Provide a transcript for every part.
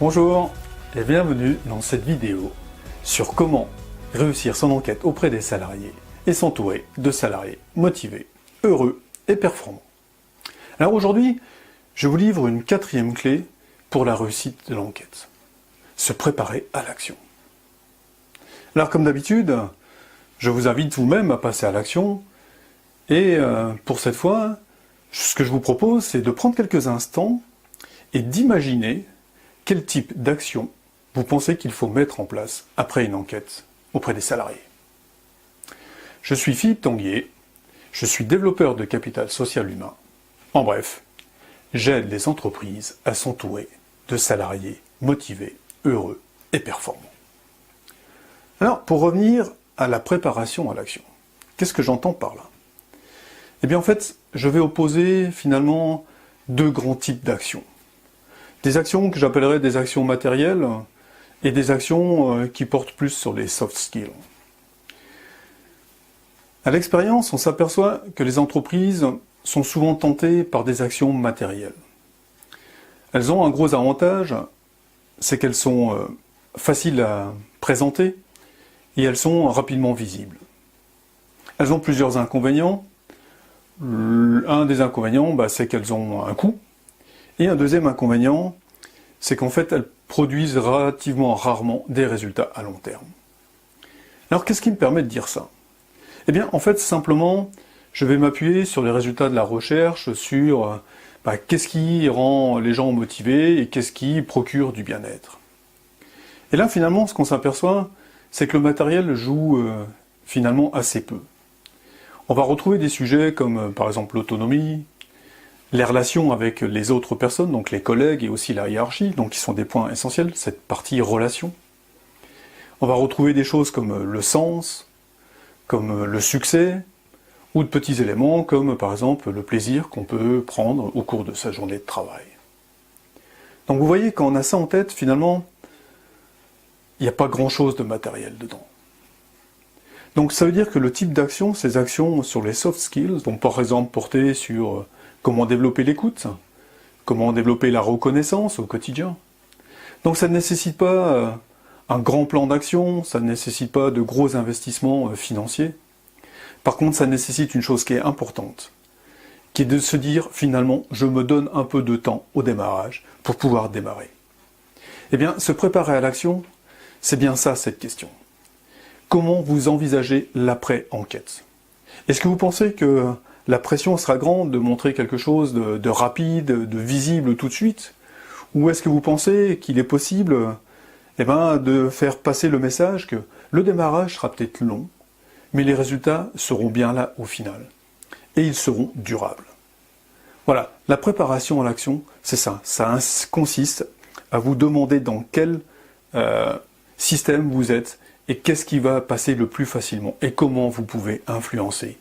Bonjour et bienvenue dans cette vidéo sur comment réussir son enquête auprès des salariés et s'entourer de salariés motivés, heureux et performants. Alors aujourd'hui, je vous livre une 4e clé pour la réussite de l'enquête. Se préparer à l'action. Alors comme d'habitude, je vous invite vous-même à passer à l'action et pour cette fois, ce que je vous propose, c'est de prendre quelques instants et d'imaginer quel type d'action vous pensez qu'il faut mettre en place après une enquête auprès des salariés. Je suis Philippe Tanguier, je suis développeur de capital social humain. En bref, j'aide les entreprises à s'entourer de salariés motivés, heureux et performants. Alors, pour revenir à la préparation à l'action, qu'est-ce que j'entends par là? Eh bien, en fait, je vais opposer finalement deux grands types d'actions. Des actions que j'appellerais des actions matérielles et des actions qui portent plus sur les soft skills. À l'expérience, on s'aperçoit que les entreprises sont souvent tentées par des actions matérielles. Elles ont un gros avantage, c'est qu'elles sont faciles à présenter et elles sont rapidement visibles. Elles ont plusieurs inconvénients. Un des inconvénients, c'est qu'elles ont un coût. Et un deuxième inconvénient, c'est qu'en fait, elles produisent relativement rarement des résultats à long terme. Alors, qu'est-ce qui me permet de dire ça? Eh bien, en fait, simplement, je vais m'appuyer sur les résultats de la recherche, sur qu'est-ce qui rend les gens motivés et qu'est-ce qui procure du bien-être. Et là, finalement, ce qu'on s'aperçoit, c'est que le matériel joue finalement assez peu. On va retrouver des sujets comme, par exemple, l'autonomie, les relations avec les autres personnes, donc les collègues et aussi la hiérarchie, donc qui sont des points essentiels, cette partie relation. On va retrouver des choses comme le sens, comme le succès, ou de petits éléments comme par exemple le plaisir qu'on peut prendre au cours de sa journée de travail. Donc vous voyez, quand on a ça en tête, finalement, il n'y a pas grand-chose de matériel dedans. Donc ça veut dire que le type d'action, ces actions sur les soft skills, vont par exemple porter sur comment développer l'écoute, comment développer la reconnaissance au quotidien. Donc ça ne nécessite pas un grand plan d'action, ça ne nécessite pas de gros investissements financiers. Par contre, ça nécessite une chose qui est importante, qui est de se dire finalement, je me donne un peu de temps au démarrage pour pouvoir démarrer. Eh bien, se préparer à l'action, c'est bien ça cette question. Comment vous envisagez l'après-enquête? Est-ce que vous pensez que la pression sera grande de montrer quelque chose de rapide, de visible tout de suite? Ou est-ce que vous pensez qu'il est possible de faire passer le message que le démarrage sera peut-être long, mais les résultats seront bien là au final. Et ils seront durables. Voilà, la préparation à l'action, c'est ça. Ça consiste à vous demander dans quel système vous êtes et qu'est-ce qui va passer le plus facilement et comment vous pouvez influencer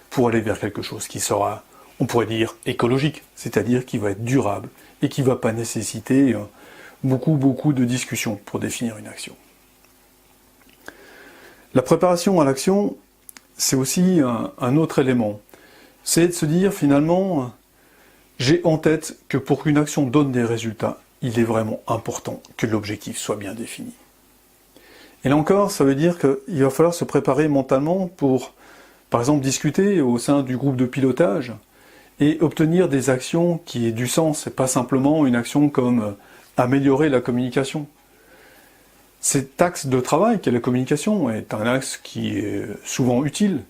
pour aller vers quelque chose qui sera, on pourrait dire, écologique, c'est-à-dire qui va être durable et qui ne va pas nécessiter beaucoup de discussions pour définir une action. La préparation à l'action, c'est aussi un autre élément. C'est de se dire finalement, j'ai en tête que pour qu'une action donne des résultats, il est vraiment important que l'objectif soit bien défini. Et là encore, ça veut dire qu'il va falloir se préparer mentalement pour, par exemple, discuter au sein du groupe de pilotage et obtenir des actions qui aient du sens, et pas simplement une action comme améliorer la communication. Cet axe de travail qu'est la communication est un axe qui est souvent utile,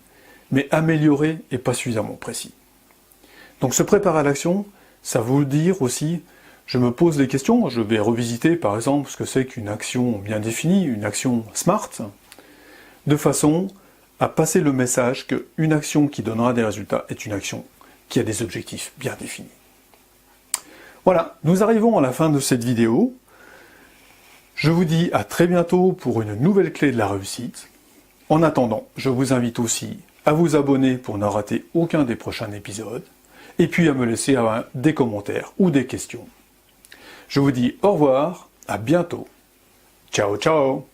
mais amélioré et pas suffisamment précis. Donc se préparer à l'action, ça veut dire aussi, je me pose des questions, je vais revisiter par exemple ce que c'est qu'une action bien définie, une action SMART, de façon à passer le message qu'une action qui donnera des résultats est une action qui a des objectifs bien définis. Voilà, nous arrivons à la fin de cette vidéo. Je vous dis à très bientôt pour une nouvelle clé de la réussite. En attendant, je vous invite aussi à vous abonner pour ne rater aucun des prochains épisodes, et puis à me laisser des commentaires ou des questions. Je vous dis au revoir, à bientôt. Ciao, ciao!